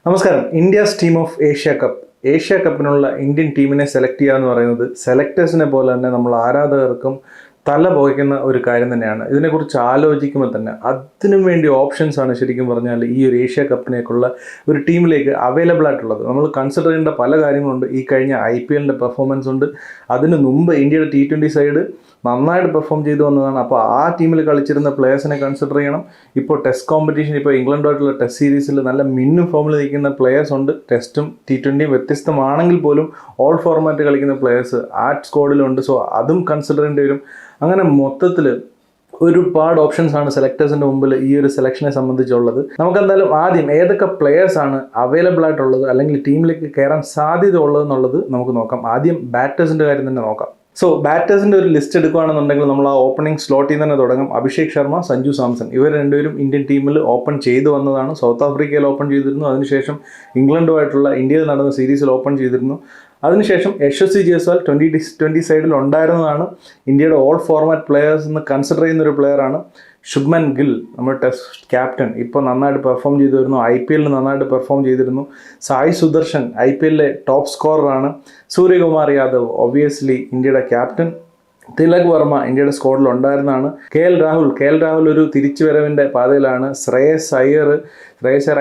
നമസ്കാരം. India's team of Asia കപ്പിനുള്ള Indian ടീമിനെ സെലക്ട് ചെയ്യുക എന്ന് പറയുന്നത് സെലക്ടേഴ്സിനെ പോലെ തന്നെ നമ്മൾ ആരാധകർക്കും തല പുകയ്ക്കുന്ന ഒരു കാര്യം തന്നെയാണ്. ഇതിനെക്കുറിച്ച് ആലോചിക്കുമ്പോൾ തന്നെ അതിനു വേണ്ടി ഓപ്ഷൻസ് ആണ് ശരിക്കും പറഞ്ഞാൽ ഈ ഒരു ഏഷ്യ കപ്പിനേക്കുള്ള ഒരു ടീമിലേക്ക് അവൈലബിൾ ആയിട്ടുള്ളത്. നമ്മൾ കൺസിഡർ ചെയ്യേണ്ട പല കാര്യങ്ങളുണ്ട്. ഈ കഴിഞ്ഞ IPLൻ്റെ പെർഫോമൻസ് ഉണ്ട്. അതിന് മുമ്പ് ഇന്ത്യയുടെ T20 സൈഡ് നന്നായിട്ട് പെർഫോം ചെയ്തു വന്നതാണ്. അപ്പോൾ ആ ടീമിൽ കളിച്ചിരുന്ന പ്ലേയേഴ്സിനെ കൺസിഡർ ചെയ്യണം. ഇപ്പോൾ ടെസ്റ്റ് കോമ്പറ്റീഷൻ, ഇപ്പോൾ ഇംഗ്ലണ്ടുമായിട്ടുള്ള ടെസ്റ്റ് സീരീസിൽ നല്ല മിന്നും ഫോമിൽ നിൽക്കുന്ന പ്ലേയേഴ്സ് ഉണ്ട്. ടെസ്റ്റും T20യും വ്യത്യസ്തമാണെങ്കിൽ പോലും ഓൾ ഫോർമാറ്റ് കളിക്കുന്ന പ്ലേയേഴ്സ് ആ സ്ക്വാഡിലുണ്ട്. സോ അതും കൺസിഡർ ചെയ്യേണ്ടി വരും. അങ്ങനെ മൊത്തത്തിൽ ഒരുപാട് ഓപ്ഷൻസ് ആണ് സെലക്ടേഴ്സിൻ്റെ മുമ്പിൽ ഈ ഒരു സെലക്ഷനെ സംബന്ധിച്ചുള്ളത്. നമുക്കെന്തായാലും ആദ്യം ഏതൊക്കെ പ്ലേയേഴ്സ് ആണ് അവൈലബിൾ ആയിട്ടുള്ളത് അല്ലെങ്കിൽ ടീമിലേക്ക് കയറാൻ സാധ്യത ഉള്ളതെന്നുള്ളത് നമുക്ക് നോക്കാം. ആദ്യം ബാറ്റേഴ്സിൻ്റെ കാര്യം തന്നെ നോക്കാം. സോ ബാറ്റേഴ്സിൻ്റെ ഒരു ലിസ്റ്റ് എടുക്കുകയാണെന്നുണ്ടെങ്കിൽ നമ്മൾ ആ ഓപ്പണിംഗ് സ്ലോട്ടിൽ തന്നെ തുടങ്ങും. അഭിഷേക് ശർമ്മ, സഞ്ജു സാംസൺ ഇവർ രണ്ടുപേരും ഇന്ത്യൻ ടീമിൽ ഓപ്പൺ ചെയ്തു വന്നതാണ്. സൗത്ത് ആഫ്രിക്കയിൽ ഓപ്പൺ ചെയ്തിരുന്നു. അതിനുശേഷം ഇംഗ്ലണ്ടുമായിട്ടുള്ള ഇന്ത്യയിൽ നടന്ന സീരീസിൽ ഓപ്പൺ ചെയ്തിരുന്നു. അതിനുശേഷം യശസ്വി ജയ്സ്വാൾ 2020 സൈഡിൽ ഉണ്ടായിരുന്നതാണ്. ഇന്ത്യയുടെ ഓൾ ഫോർമാറ്റ് പ്ലെയേഴ്സ് എന്ന് കൺസിഡർ ചെയ്യുന്ന ഒരു പ്ലെയറാണ്. ശുഭ്മൻ ഗിൽ നമ്മുടെ ടെസ്റ്റ് ക്യാപ്റ്റൻ ഇപ്പോൾ നന്നായിട്ട് പെർഫോം ചെയ്തു വരുന്നു. IPLൽ നന്നായിട്ട് പെർഫോം ചെയ്തിരുന്നു. സായി സുദർശൻ IPLലെ ടോപ്പ് സ്കോററാണ്. സൂര്യകുമാർ യാദവ് ഒബ്വിയസ്ലി ഇന്ത്യയുടെ ക്യാപ്റ്റൻ. തിലക് വർമ്മ ഇന്ത്യയുടെ സ്ക്വാഡിൽ ഉണ്ടായിരുന്നതാണ്. KL രാഹുൽ ഒരു തിരിച്ചുവരവിൻ്റെ പാതയിലാണ്. ശ്രേയസ് അയ്യർ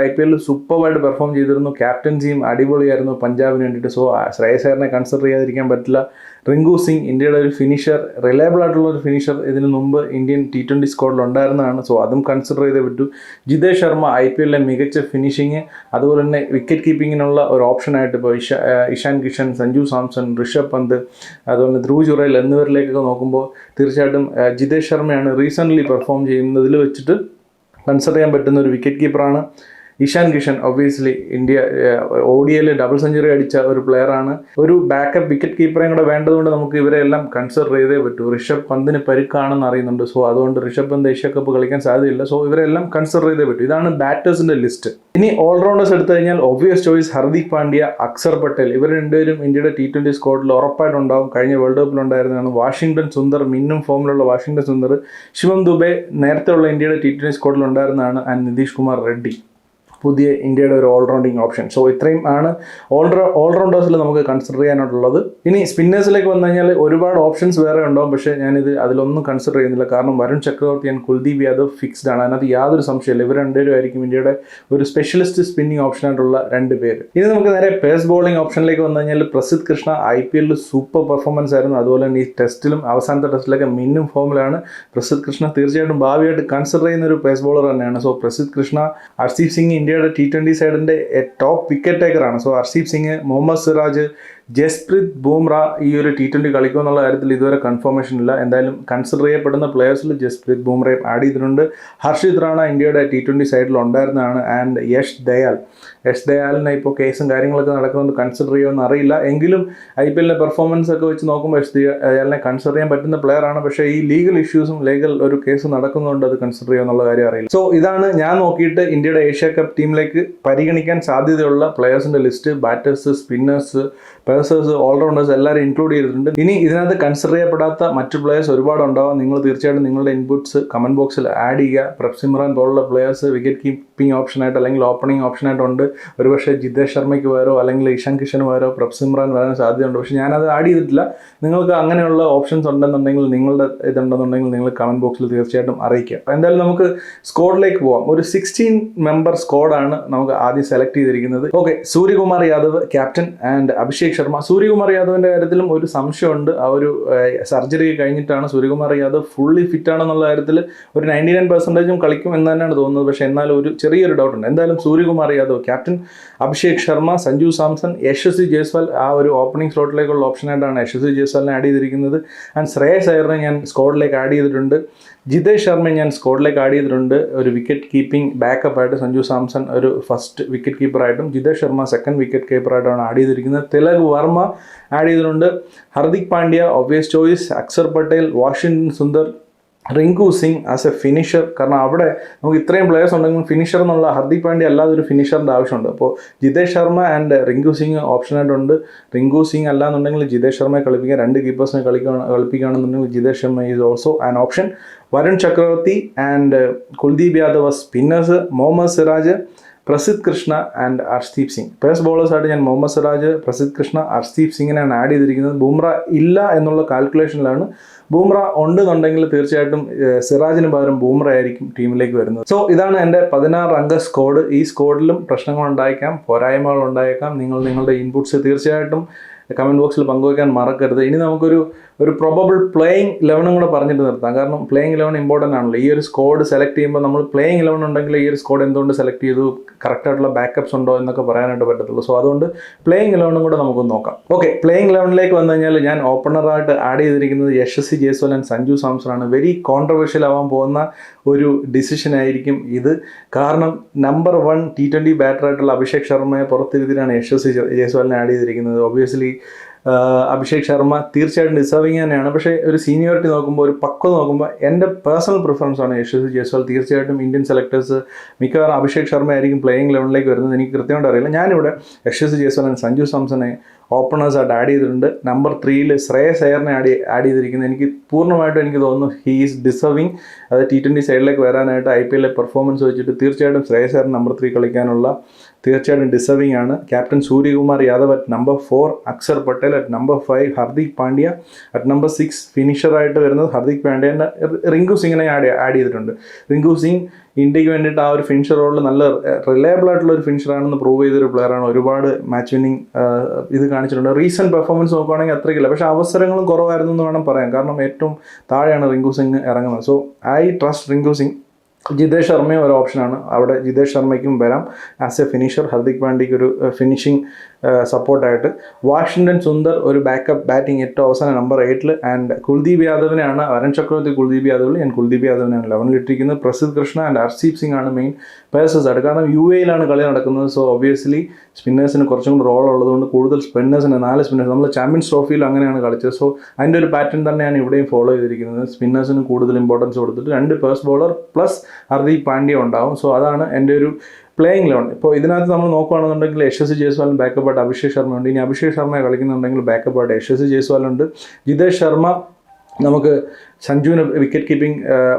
IPLൽ സൂപ്പറായിട്ട് പെർഫോം ചെയ്തിരുന്നു. ക്യാപ്റ്റൻസിയും അടിപൊളിയായിരുന്നു പഞ്ചാബിന് വേണ്ടിയിട്ട്. സോ ശ്രേയസ് അയ്യറിനെ കൺസിഡർ ചെയ്യാതിരിക്കാൻ പറ്റില്ല. റിങ്കു സിംഗ് ഇന്ത്യയുടെ ഒരു ഫിനിഷർ, റിലയബിൾ ആയിട്ടുള്ള ഒരു ഫിനിഷർ ഇതിനു മുമ്പ് ഇന്ത്യൻ T20 സ്ക്വാഡിൽ ഉണ്ടായിരുന്നതാണ്. സോ അതും കൺസിഡർ ചെയ്തേ പറ്റൂ. ജിതേഷ് ശർമ്മ IPLലെ മികച്ച ഫിനിഷിങ്, അതുപോലെ തന്നെ വിക്കറ്റ് കീപ്പിങ്ങിനുള്ള ഒരു ഓപ്ഷനായിട്ട് ഇപ്പോൾ ഇഷാൻ കിഷൻ, സഞ്ജു സാംസൺ, ഋഷഭ് പന്ത്, അതുപോലെ ധ്രുവ് ജുറേൽ എന്നിവരിലേക്കൊക്കെ നോക്കുമ്പോൾ തീർച്ചയായിട്ടും ജിതേഷ് ശർമ്മയാണ് റീസെൻ്റ്ലി പെർഫോം ചെയ്യുന്നതിൽ വെച്ചിട്ട് കൺസിഡർ ചെയ്യാൻ പറ്റുന്ന ഒരു വിക്കറ്റ് കീപ്പറാണ്. ഇഷാൻ കിഷൻ ഒബ്വിയസ്ലി ഇന്ത്യ ODIയിൽ ഡബിൾ സെഞ്ചുറി അടിച്ച ഒരു പ്ലെയറാണ്. ഒരു ബാക്കപ്പ് വിക്കറ്റ് കീപ്പറേയും കൂടെ വേണ്ടതുകൊണ്ട് നമുക്ക് ഇവരെല്ലാം കൺസിഡർ ചെയ്തേ പറ്റൂ. ഋഷഭ് പന്തിന് പരിക്കാണെന്ന് അറിയുന്നുണ്ട്. സോ അതുകൊണ്ട് ഋഷഭ് പന്ത് ഏഷ്യ കപ്പ് കളിക്കാൻ സാധ്യതയില്ല. സോ ഇവരെല്ലാം കൺസിഡർ ചെയ്തേ പറ്റൂ. ഇതാണ് ബാറ്റേഴ്സിൻ്റെ ലിസ്റ്റ്. ഇനി ഓൾറൗണ്ടേഴ്സ് എടുത്തു കഴിഞ്ഞാൽ ഒബ്വിയസ് ചോയ്സ് ഹർദിക് പാണ്ഡ്യ, അക്സർ പട്ടേൽ ഇവർ രണ്ടുപേരും ഇന്ത്യയുടെ T20 സ്ക്വാഡിൽ ഉറപ്പായിട്ടുണ്ടാവും. കഴിഞ്ഞ വേൾഡ് കപ്പിലുണ്ടായിരുന്നതാണ്. വാഷിംഗ്ടൺ സുന്ദർ മിന്നും ഫോമിലുള്ള വാഷിംഗ്ടൺ സുന്ദർ, ശിവം ദുബെ നേരത്തെ ഉള്ള ഇന്ത്യയുടെ T20 സ്ക്വാഡിൽ ഉണ്ടായിരുന്നതാണ്. ആൻഡ് നിതീഷ് കുമാർ റെഡ്ഡി പുതിയ ഇന്ത്യയുടെ ഒരു ഓൾറൗണ്ടിങ് ഓപ്ഷൻ. സോ ഇത്രയും ആണ് ഓൾറൗണ്ടേഴ്സിൽ നമുക്ക് കൺസിഡർ ചെയ്യാനായിട്ടുള്ളത്. ഇനി സ്പിന്നേഴ്സിലേക്ക് വന്നു കഴിഞ്ഞാൽ ഒരുപാട് ഓപ്ഷൻസ് വേറെ ഉണ്ടാവും. പക്ഷേ ഞാനിത് അതിലൊന്നും കൺസിഡർ ചെയ്യുന്നില്ല. കാരണം വരുൺ ചക്രവർത്തി ആൻഡ് കുൽദീപ് യാദവ് ഫിക്സ്ഡ് ആണ്. അതിനകത്ത് യാതൊരു സംശയമില്ല. ഇവർ രണ്ടുപേരും ആയിരിക്കും ഇന്ത്യയുടെ ഒരു സ്പെഷ്യലിസ്റ്റ് സ്പിന്നിങ് ഓപ്ഷനായിട്ടുള്ള രണ്ട് പേര്. ഇനി നമുക്ക് നേരെ പേസ് ബോളിംഗ് ഓപ്ഷനിലേക്ക് വന്നു കഴിഞ്ഞാൽ പ്രസിദ്ധ് കൃഷ്ണ IPLൽ സൂപ്പർ പെർഫോമൻസ് ആയിരുന്നു. അതുപോലെ തന്നെ ഈ ടെസ്റ്റിലും അവസാനത്തെ ടെസ്റ്റിലൊക്കെ മിന്നും ഫോമിലാണ്. പ്രസിദ്ധ് കൃഷ്ണ തീർച്ചയായിട്ടും ഭാവിയായിട്ട് കൺസിഡർ ചെയ്യുന്ന ഒരു പേസ് ബോളർ തന്നെയാണ്. സോ പ്രസിദ്ധ് കൃഷ്ണ, ഹർഷദീപ് സിംഗ് ഇന്ത്യയുടെ T20 സൈഡിൻ്റെ ടോപ്പ് വിക്കറ്റ് ടേക്കറാണ്. സോ ഹർഷദീപ് സിംഗ്, മുഹമ്മദ് സിറാജ്, ജസ്പ്രീത് ബൂംറ ഈ ഒരു T20 കളിക്കും എന്നുള്ള കാര്യത്തിൽ ഇതുവരെ കൺഫർമേഷൻ ഇല്ല. എന്തായാലും കൺസിഡർ ചെയ്യപ്പെടുന്ന പ്ലെയേഴ്സിൽ ജസ്പ്രീത് ബൂംറയും ആഡ് ചെയ്തിട്ടുണ്ട്. ഹർഷിത് റാണ ഇന്ത്യയുടെ T20 സൈഡിൽ ഉണ്ടായിരുന്നതാണ്. ആൻഡ് യഷ് ദയാലിനെ ഇപ്പോൾ കേസും കാര്യങ്ങളൊക്കെ നടക്കുന്നത് കൺസിഡർ ചെയ്യുമെന്ന് അറിയില്ല. എങ്കിലും IPLൻ്റെ പെർഫോമൻസ് ഒക്കെ വെച്ച് നോക്കുമ്പോൾ യഷ് ദയാലിനെ കൺസിഡർ ചെയ്യാൻ പറ്റുന്ന പ്ലെയറാണ്. പക്ഷേ ഈ ലീഗൽ ഇഷ്യൂസും ഒരു കേസ് നടക്കുന്നുണ്ട്, അത് കൺസിഡർ ചെയ്യുമെന്നുള്ള കാര്യം അറിയില്ല. സോ ഇതാണ് ഞാൻ നോക്കിയിട്ട് ഇന്ത്യയുടെ ഏഷ്യ കപ്പ് ടീമിലേക്ക് പരിഗണിക്കാൻ സാധ്യതയുള്ള പ്ലെയേഴ്സിൻ്റെ list. Batters, spinners, pacers, all rounders എല്ലാവരും ഇൻക്ലൂഡ് ചെയ്തിട്ടുണ്ട്. ഇനി ഇതിനകത്ത് കൺസിഡർ ചെയ്യപ്പെടാത്ത മറ്റു പ്ലെയേഴ്സ് ഒരുപാട് ഉണ്ടാവും. നിങ്ങൾ തീർച്ചയായിട്ടും നിങ്ങളുടെ ഇൻപുട്സ് കമൻറ്റ് ബോക്സിൽ ആഡ് ചെയ്യുക. പ്രഭ് സിമ്രാൻ പോലുള്ള പ്ലെയേഴ്സ് വിക്കറ്റ് കീപ്പിംഗ് ഓപ്ഷനായിട്ട് അല്ലെങ്കിൽ ഓപ്പണിംഗ് ഓപ്ഷനായിട്ടുണ്ട്. ഒരുപക്ഷെ ജിതേഷ് ശർമ്മയ്ക്ക് പകരോ അല്ലെങ്കിൽ ഇഷാൻ കിഷന് പകരോ പ്രഭ് സിമ്രാൻ വരാൻ സാധ്യതയുണ്ട്. പക്ഷേ ഞാനത് ആഡ് ചെയ്തിട്ടില്ല. നിങ്ങൾക്ക് അങ്ങനെയുള്ള ഓപ്ഷൻസ് ഉണ്ടെന്നുണ്ടെങ്കിൽ, നിങ്ങളുടെ ഇതുണ്ടെന്നുണ്ടെങ്കിൽ നിങ്ങൾ കമൻറ്റ് ബോക്സിൽ തീർച്ചയായിട്ടും അറിയിക്കുക. എന്തായാലും നമുക്ക് സ്ക്വാഡിലേക്ക് പോകാം. ഒരു 16 മെമ്പർ സ്ക്വാഡാണ് നമുക്ക് ആദ്യം സെലക്ട് ചെയ്തിരിക്കുന്നത്. Okay, Suryakumar Yadav captain and Abhishek Sharma. Suryakumar യാദവിൻ്റെ കാര്യത്തിലും ഒരു സംശയമുണ്ട്. ആ ഒരു സർജറി കഴിഞ്ഞിട്ടാണ്. സൂര്യകുമാർ യാദവ് ഫുള്ളി ഫിറ്റ് ആണെന്നുള്ള കാര്യത്തിൽ ഒരു 99% കളിക്കും എന്ന് തന്നെയാണ് തോന്നുന്നത്. പക്ഷേ എന്നാലും ഒരു ചെറിയൊരു ഡൗട്ടുണ്ട്. എന്തായാലും സൂര്യകുമാർ യാദവ് ക്യാപ്റ്റൻ, അഭിഷേക് ശർമ്മ, സഞ്ജു സാംസൺ, യശസ്വി ജയ്സ്വാൾ ആ ഒരു ഓപ്പണിംഗ് സ്ലോട്ടിലേക്കുള്ള ഓപ്ഷനായിട്ടാണ് യശസ്വി ജയ്സ്വാളിനെ ആഡ് ചെയ്തിരിക്കുന്നത്. ആൻഡ് ശ്രേയസ് അയ്യറിനെ ഞാൻ സ്ക്വാഡിലേക്ക് ആഡ് ചെയ്തിട്ടുണ്ട്. ജിതേഷ് ശർമ്മ ഞാൻ സ്ക്വാഡിലേക്ക് ആഡ് ചെയ്തിട്ടുണ്ട്. ഒരു വിക്കറ്റ് കീപ്പിംഗ് ബാക്കപ്പായിട്ട് സഞ്ജു സാംസൺ ഒരു ഫസ്റ്റ് വിക്കറ്റ് കീപ്പറായിട്ടും ജിതേഷ് ശർമ്മ സെക്കൻഡ് വിക്കറ്റ് കീപ്പറായിട്ടാണ് ആഡ് ചെയ്തിരിക്കുന്നത്. തിലക് വർമ്മ ആഡ് ചെയ്തിട്ടുണ്ട്. Hardik Pandya obvious choice. Axar Patel, Washington Sundar, Rinku Singh as a finisher. കാരണം അവിടെ നമുക്ക് ഇത്രയും പ്ലെയേഴ്സ് ഉണ്ടെങ്കിൽ ഫിനിഷർ എന്നുള്ള ഹർദിക് പാണ്ഡ്യ അല്ലാതെ ഒരു ഫിനിഷറിൻ്റെ ആവശ്യമുണ്ട്. അപ്പോൾ ജിതേഷ് ശർമ്മ ആൻഡ് റിങ്കു സിംഗ് ഓപ്ഷനായിട്ടുണ്ട്. റിങ്കു സിംഗ് അല്ലാന്നുണ്ടെങ്കിൽ ജിതേഷ് ശർമ്മയെ കളിപ്പിക്കുക. രണ്ട് കീപ്പേഴ്സിനെ കളിപ്പിക്കുകയാണെന്നുണ്ടെങ്കിൽ Jitesh Sharma is also an option. Varun Chakravarthy and Kuldeep Yadav spinners. Mohammed Siraj, Prasidh Krishna and Arshdeep Singh. Pace ബോളേഴ്സായിട്ട് ഞാൻ മുഹമ്മദ് സിറാജ്, പ്രസിദ്ധ് കൃഷ്ണ, അർഷ്ദീപ് സിംഗിനെയാണ് ആഡ് ചെയ്തിരിക്കുന്നത്. ബുംറ ഇല്ല എന്നുള്ള കാൽക്കുലേഷനിലാണ്. ബൂംറ ഉണ്ടെന്നുണ്ടെങ്കിൽ തീർച്ചയായിട്ടും സിറാജിന് പകരം ബൂംറ ആയിരിക്കും ടീമിലേക്ക് വരുന്നത്. സോ ഇതാണ് എൻ്റെ 16 അംഗ സ്ക്വാഡ്. ഈ സ്ക്വാഡിലും പ്രശ്നങ്ങൾ ഉണ്ടായേക്കാം, പോരായ്മകൾ ഉണ്ടായേക്കാം. നിങ്ങളുടെ ഇൻപുട്സ് തീർച്ചയായിട്ടും കമൻറ്റ് ബോക്സിൽ പങ്കുവയ്ക്കാൻ മറക്കരുത്. ഇനി നമുക്കൊരു പ്രൊബബിൾ പ്ലേയിങ് 11 കൂടെ പറഞ്ഞിട്ട് നിർത്താം. കാരണം പ്ലേയിങ് 11 ഇമ്പോർട്ടൻ്റ് ആണല്ലോ. ഈ ഒരു സ്ക്വാഡ് സെലക്ട് ചെയ്യുമ്പോൾ നമ്മൾ പ്ലേയിങ് 11 ഉണ്ടെങ്കിൽ ഈ ഒരു സ്ക്വാഡ് എന്തുകൊണ്ട് സെലക്ട് ചെയ്തു, കറക്റ്റായിട്ടുള്ള ബാക്കപ്സ് ഉണ്ടോ എന്നൊക്കെ പറയാനായിട്ട് പറ്റത്തുള്ളൂ. സോ അതുകൊണ്ട് പ്ലേയിങ് 11 കൂടെ നമുക്ക് നോക്കാം. ഓക്കെ, പ്ലേയിങ് 11ലേക്ക് വന്നു കഴിഞ്ഞാൽ ഞാൻ ഓപ്പണറായിട്ട് ആഡ് ചെയ്തിരിക്കുന്നത് യശസ്വി ജയ്സ്വാൾ ആൻഡ് സഞ്ജു സാംസൺ ആണ്. വെരി കോൺട്രവേഴ്ഷ്യൽ ആവാൻ പോകുന്ന ഒരു ഡിസിഷൻ ആയിരിക്കും ഇത്. കാരണം നമ്പർ 1 T20 ബാറ്ററായിട്ടുള്ള അഭിഷേക് ശർമ്മയെ പുറത്തിരുത്തിയാണ് യശസ്വി ജയ്സ്വാളിനെ ആഡ് ചെയ്തിരിക്കുന്നത്. ഒബ്വിയസ്ലി അഭിഷേക് ശർമ്മ തീർച്ചയായിട്ടും ഡിസേർവിങ് തന്നെയാണ്. പക്ഷേ ഒരു സീനിയോറിറ്റി നോക്കുമ്പോൾ, ഒരു പക്വത നോക്കുമ്പോൾ എൻ്റെ പേഴ്സണൽ പ്രിഫറൻസ് ആണ് യശസ്വി ജയ്സ്വാൾ. തീർച്ചയായിട്ടും ഇന്ത്യൻ സെലക്ടേഴ്സ് മിക്കവാറും അഭിഷേക് ശർമ്മ ആയിരിക്കും പ്ലേയിങ് 11ലേക്ക് വരുന്നത്. എനിക്ക് കൃത്യമായിട്ട് അറിയില്ല. ഞാനിവിടെ യശസ്വി ജയ്സ്വാൾ ആൻഡ് സഞ്ജു സാംസനെ ഓപ്പണേഴ്സായിട്ട് ആഡ് ചെയ്തിട്ടുണ്ട്. നമ്പർ 3 ശ്രേയസ് അയ്യറിനെ ആഡ് ചെയ്തിരിക്കുന്നത്. എനിക്ക് പൂർണ്ണമായിട്ടും എനിക്ക് തോന്നുന്നു ഹീ ഈസ് ഡിസേർവിങ്. അത് T20 സൈഡിലേക്ക് വരാനായിട്ട് IPL പെർഫോമൻസ് വെച്ചിട്ട് തീർച്ചയായിട്ടും ശ്രേയസ് അയ്യർ നമ്പർ 3 കളിക്കാനുള്ള തീർച്ചയായിട്ടും ഡിസേർവിങ് ആണ്. Captain Suryakumar Yadav at number 4, Axar Patel at number 5, Hardik Pandya at number 6. ഫിനിഷറായിട്ട് വരുന്നത് ഹർദിക് പാണ്ഡ്യൻ്റെ റിങ്കു സിംഗിനെ ആഡ് ചെയ്തിട്ടുണ്ട്. റിങ്കു സിംഗ് ഇന്ത്യക്ക് വേണ്ടിയിട്ട് ആ ഒരു ഫിനിഷർ റോളിൽ നല്ല റിലയബിൾ ആയിട്ടുള്ള ഒരു ഫിനിഷറാണെന്ന് പ്രൂവ് ചെയ്തൊരു പ്ലെയറാണ്. ഒരുപാട് മാച്ച് വിന്നിങ് ഇത് കാണിച്ചിട്ടുണ്ട്. റീസെൻറ്റ് പെർഫോമൻസ് നോക്കുകയാണെങ്കിൽ അത്രയ്ക്കില്ല, പക്ഷേ അവസരങ്ങളും കുറവായിരുന്നു എന്ന് വേണം പറയാൻ. കാരണം ഏറ്റവും താഴെയാണ് റിങ്കു സിംഗ് ഇറങ്ങുന്നത്. So I trust Rinku Singh. Jitesh ശർമ്മയും ഒരു ഓപ്ഷനാണ്. അവിടെ ജിതേഷ് ശർമ്മയ്ക്കും വരാം ആസ് എ ഫിനിഷർ. ഹർദിക് പാണ്ഡ്യയ്ക്ക് ഒരു ഫിനിഷിംഗ് സപ്പോർട്ടായിട്ട്. വാഷിംഗ്ടൺ സുന്ദർ ഒരു ബാക്കപ്പ് ബാറ്റിംഗ് ഏറ്റവും അവസാനം നമ്പർ 8 ആൻഡ് കുൽദീപ് യാദവിനെയാണ് വരുൺ ചക്രവർത്തി കുൽദീപ് യാദവിൽ ഞാൻ കുൽദീപ് യാദവിനെയാണ് 11 ഇട്ടിരിക്കുന്നത്. പ്രസിദ്ധ് കൃഷ്ണ ആൻഡ് അർഷ്ദീപ് സിംഗ് ആണ് മെയിൻ പേഴ്സേഴ്സായിട്ട്. കാരണം UAE കളി നടക്കുന്നത്. സോ ഒബ്വിയസ്ലി സ്പിന്നേഴ്സിന് കുറച്ചും കൂടി റോൾ ഉള്ളതുകൊണ്ട് കൂടുതൽ സ്പിന്നേഴ്സിന് 4 സ്പിന്നേഴ്സ്. നമ്മൾ ചാമ്പ്യൻസ് ട്രോഫിയിൽ അങ്ങനെയാണ് കളിച്ചത്. സോ അതിൻ്റെ ഒരു പാറ്റേൺ തന്നെയാണ് ഇവിടെയും ഫോളോ ചെയ്തിരിക്കുന്നത്. സ്പിന്നേഴ്സിന് കൂടുതൽ ഇമ്പോർട്ടൻസ് കൊടുത്തിട്ട് 2 purse bowler plus Hardik Pandya ഉണ്ടാവും. സോ അതാണ് എൻ്റെ ഒരു പ്ലേയിങ് 11. ഇപ്പോൾ ഇതിനകത്ത് നമ്മൾ നോക്കുകയാണെന്നുണ്ടെങ്കിൽ യശസ്വി ജയ്സ്വാളിന് ബാക്കപ്പായിട്ട് അഭിഷേക് ശർമ്മ ഉണ്ട്. ഇനി അഭിഷേക് ശർമ്മയെ കളിക്കുന്നുണ്ടെങ്കിൽ ബാക്കപ്പായിട്ട് യശസ്വി ജയ്സ്വാളുണ്ട്. ജിതേഷ് ശർമ്മ നമുക്ക് സഞ്ജുവിന് വിക്കറ്റ് കീപ്പിംഗ്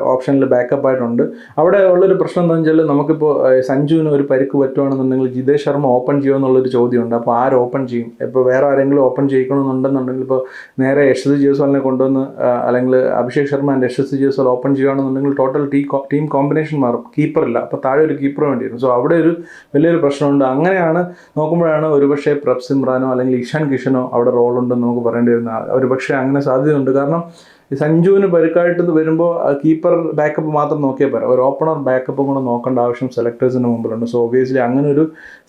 ഓപ്ഷനിൽ ബാക്കപ്പായിട്ടുണ്ട്. അവിടെ ഉള്ളൊരു പ്രശ്നം എന്താണെന്ന് വെച്ചാൽ നമുക്കിപ്പോൾ സഞ്ജുവിന് ഒരു പരിക്ക് പറ്റുകയാണെന്നുണ്ടെങ്കിൽ ജിതേഷ് ശർമ്മ ഓപ്പൺ ചെയ്യുമെന്നുള്ളൊരു ചോദ്യമുണ്ട്. അപ്പോൾ ആര് ഓപ്പൺ ചെയ്യും? ഇപ്പോൾ വേറെ ആരെങ്കിലും ഓപ്പൺ ചെയ്യിക്കണമെന്നുണ്ടെന്നുണ്ടെങ്കിൽ ഇപ്പോൾ നേരെ യശസ്വി ജയ്സ്വാളിനെ കൊണ്ടുവന്ന് അല്ലെങ്കിൽ അഭിഷേക് ശർമ്മ ആൻഡ് യശസ്വി ജയ്സ്വാൾ ഓപ്പൺ ചെയ്യുകയാണെന്നുണ്ടെങ്കിൽ ടോട്ടൽ ടീം കോമ്പിനേഷൻ മാറും. കീപ്പറില്ല, അപ്പോൾ താഴെ ഒരു കീപ്പർ വേണ്ടി വരും. സോ അവിടെ ഒരു വലിയൊരു പ്രശ്നമുണ്ട്. അങ്ങനെയാണ് നോക്കുമ്പോഴാണ് ഒരുപക്ഷെ പ്രഭ് സിമ്രാനോ അല്ലെങ്കിൽ ഇഷാൻ കിഷനോ അവിടെ റോളുണ്ടെന്ന് നമുക്ക് പറയേണ്ടി വരുന്നത്. ഒരുപക്ഷെ അങ്ങനെ സാധ്യതയുണ്ട്. കാരണം സഞ്ജുവിന് പരിക്കായിട്ട് വരുമ്പോൾ കീപ്പർ ബാക്കപ്പ് മാത്രം നോക്കിയാൽ പോരാ, ഒരു ഓപ്പണർ ബാക്കപ്പും കൂടെ നോക്കേണ്ട ആവശ്യം സെലക്ടേഴ്സിന് മുമ്പിലുണ്ട്. സോ ഒബിയസ്ലി അങ്ങനെ ഒരു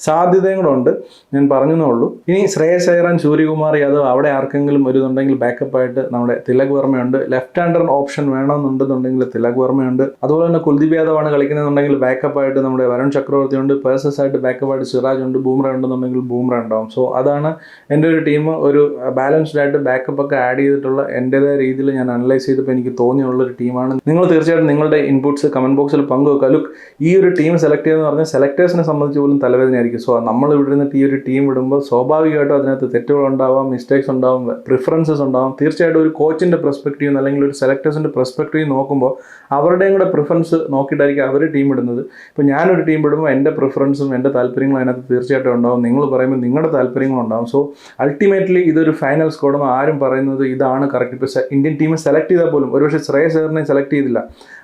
സാധ്യതയും കൂടെ ഉണ്ട്. ഞാൻ പറഞ്ഞതേ ഉള്ളൂ. ഇനി ശ്രേയസ് അയ്യർ ആൻഡ് സൂര്യകുമാർ യാദവ് അവിടെ ആർക്കെങ്കിലും ഒരു ഇതുണ്ടെങ്കിൽ ബാക്കപ്പായിട്ട് നമ്മുടെ തിലക് വർമ്മയുണ്ട്. ലെഫ്റ്റ് ഹാൻഡർ ഓപ്ഷൻ വേണമെന്നുണ്ടെന്നുണ്ടെങ്കിൽ തിലക് വർമ്മയുണ്ട്. അതുപോലെ തന്നെ കുൽദീപ് യാദവാണ് കളിക്കുന്നതെന്നുണ്ടെങ്കിൽ ബാക്കപ്പായിട്ട് നമ്മുടെ വരുൺ ചക്രവർത്തി ഉണ്ട്. പേഴ്സസ് ആയിട്ട് ബാക്കപ്പായിട്ട് സിറാജ് ഉണ്ട്. ബൂംറ ഉണ്ടെന്നുണ്ടെങ്കിൽ ബൂംറ ഉണ്ടാവും. സോ അതാണ് എൻ്റെ ഒരു ടീം. ഒരു ബാലൻസ്ഡ് ആയിട്ട് ബാക്കപ്പൊക്കെ ആഡ് ചെയ്തിട്ടുള്ള എൻ്റെതായ രീതിയിൽ ഞാൻ അനലൈസ് ചെയ്തപ്പോൾ എനിക്ക് തോന്നിയുള്ളൊരു ടീമാണ്. നിങ്ങൾ തീർച്ചയായിട്ടും നിങ്ങളുടെ ഇൻപുട്സ് കമൻറ്റ് ബോക്സിൽ പങ്കുവെക്കുക. ലുക്ക്, ഈ ഒരു ടീം സെലക്ട് ചെയ്യുന്നതെന്ന് പറഞ്ഞാൽ സെലക്ടേഴ്സിനെ സംബന്ധിച്ച് പോലും തലവേദനയായിരിക്കും. സോ നമ്മൾ ഇവിടെ നിന്നിട്ട് ഈ ഒരു ടീം വിടുമ്പോൾ സ്വാഭാവികമായിട്ടും അതിനകത്ത് തെറ്റുകളുണ്ടാവാം, മിസ്റ്റേക്സ് ഉണ്ടാവും, പ്രിഫറൻസസ് ഉണ്ടാവും. തീർച്ചയായിട്ടും ഒരു കോച്ചിൻ്റെ പെർസ്പെക്റ്റീവ് അല്ലെങ്കിൽ ഒരു സെലക്ടേഴ്സിൻ്റെ പെർസ്പെക്റ്റീവ് നോക്കുമ്പോൾ അവരുടെയും കൂടെ പ്രിഫറൻസ് നോക്കിയിട്ടായിരിക്കും അവർ ടീം ഇടുന്നത്. ഇപ്പോൾ ഞാനൊരു ടീം ഇടുമ്പോൾ എൻ്റെ പ്രിഫറൻസും എൻ്റെ താല്പര്യങ്ങളും അതിനകത്ത് തീർച്ചയായിട്ടും ഉണ്ടാവും. നിങ്ങൾ പറയുമ്പോൾ നിങ്ങളുടെ താല്പര്യങ്ങളുണ്ടാവും. സോ അൾട്ടിമേറ്റ്ലി ഇതൊരു ഫൈനൽ സ്കോഡും ആരും പറയുന്നത് ഇതാണ് കറക്റ്റ്. ഇപ്പോൾ ഇന്ത്യൻ ടീം സെലക്ട് ചെയ്താൽ പോലും ഒരുപക്ഷെ ശ്രേയസ് അയ്യറിനെ സെലക്ട് ചെയ്തില്ല,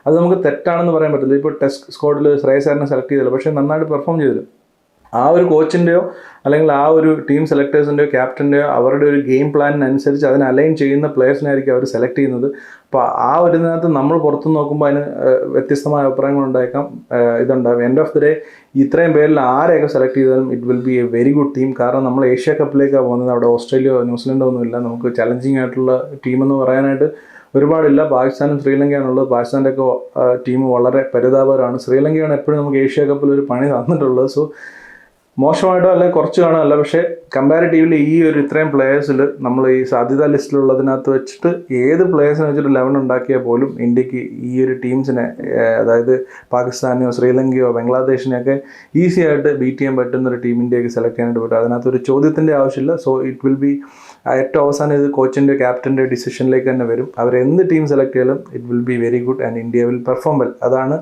അത് നമുക്ക് തെറ്റാണെന്ന് പറയാൻ പറ്റില്ല. ഇപ്പോൾ ടെസ്റ്റ് സ്ക്വാഡിൽ ശ്രേയസ് അയ്യറിനെ സെലക്ട് ചെയ്തില്ല, പക്ഷേ നന്നായിട്ട് പെർഫോം ചെയ്തില്ല. ആ ഒരു കോച്ചിൻ്റെയോ അല്ലെങ്കിൽ ആ ഒരു ടീം സെലക്ടേഴ്സിൻ്റെയോ ക്യാപ്റ്റൻ്റെയോ അവരുടെ ഒരു ഗെയിം പ്ലാനിനനുസരിച്ച് അതിന് അലൈൻ ചെയ്യുന്ന പ്ലേയേഴ്സിനായിരിക്കും അവർ സെലക്ട് ചെയ്യുന്നത്. അപ്പോൾ ആ ഒരു ഇതിനകത്ത് നമ്മൾ പുറത്തു നോക്കുമ്പോൾ അതിന് വ്യത്യസ്തമായ അഭിപ്രായങ്ങൾ ഉണ്ടായേക്കാം, ഇതുണ്ടാകും. എൻഡ് ഓഫ് ദി ഡേ ഇത്രയും പേരിൽ ആരെയൊക്കെ സെലക്ട് ചെയ്താലും it will be A very good team. കാരണം നമ്മൾ ഏഷ്യ കപ്പിലേക്കാണ് പോകുന്നത്. അവിടെ ഓസ്ട്രേലിയയോ ന്യൂസിലൻഡോ ഒന്നുമില്ല. നമുക്ക് ചലഞ്ചിങ് ആയിട്ടുള്ള ടീമെന്ന് പറയാനായിട്ട് ഒരുപാടില്ല. പാകിസ്ഥാനും ശ്രീലങ്കയാണുള്ളത്. പാകിസ്ഥാൻ്റെ ഒക്കെ ടീം വളരെ പരിതാപകരമാണ്. ശ്രീലങ്കയാണ് എപ്പോഴും നമുക്ക് ഏഷ്യ കപ്പിൽ ഒരു പണി തന്നിട്ടുള്ളത്. സോ മോശമായിട്ടോ അല്ലെങ്കിൽ കുറച്ച് കാണുമല്ല, പക്ഷേ കമ്പാരിറ്റീവ്ലി ഈ ഒരു ഇത്രയും പ്ലേയേഴ്സിൽ നമ്മൾ ഈ സാധ്യതാ ലിസ്റ്റിലുള്ളതിനകത്ത് വെച്ചിട്ട് ഏത് പ്ലേയേഴ്സിനെ വെച്ചിട്ട് 11 ഉണ്ടാക്കിയാൽ പോലും ഇന്ത്യക്ക് ഈ ഒരു ടീംസിനെ, അതായത് പാകിസ്ഥാനെയോ ശ്രീലങ്കയോ ബംഗ്ലാദേശിനെയൊക്കെ ഈസി ആയിട്ട് ബീറ്റ് ചെയ്യാൻ പറ്റുന്ന ഒരു ടീം ഇന്ത്യക്ക് സെലക്ട് ചെയ്യാനായിട്ട് പറ്റും. അതിനകത്തൊരു ചോദ്യത്തിൻ്റെ ആവശ്യമില്ല. സോ ഇറ്റ് വിൽ ബി ഏറ്റവും അവസാനം ഇത് കോച്ചിൻ്റെ ക്യാപ്റ്റൻ്റെ ഡിസിഷനിലേക്ക് തന്നെ വരും. അവർ എന്ത് ടീം സെലക്ട് ചെയ്താലും it will be very good and India will perform well. അതാണ്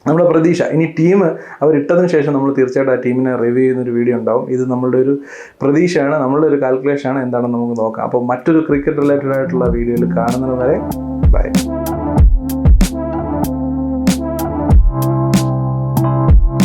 നമ്മുടെ പ്രതീക്ഷ. ഇനി ടീം അവരിട്ടതിന് ശേഷം നമ്മൾ തീർച്ചയായിട്ടും ആ ടീമിനെ റിവ്യൂ ചെയ്യുന്നൊരു വീഡിയോ ഉണ്ടാവും. ഇത് നമ്മളുടെ ഒരു പ്രതീക്ഷയാണ്, നമ്മളുടെ ഒരു കാൽക്കുലേഷനാണ്, എന്താണെന്ന് നമുക്ക് നോക്കാം. അപ്പോൾ മറ്റൊരു ക്രിക്കറ്റ് റിലേറ്റഡ് ആയിട്ടുള്ള വീഡിയോയിൽ കാണുന്നത് വരെ ബൈ.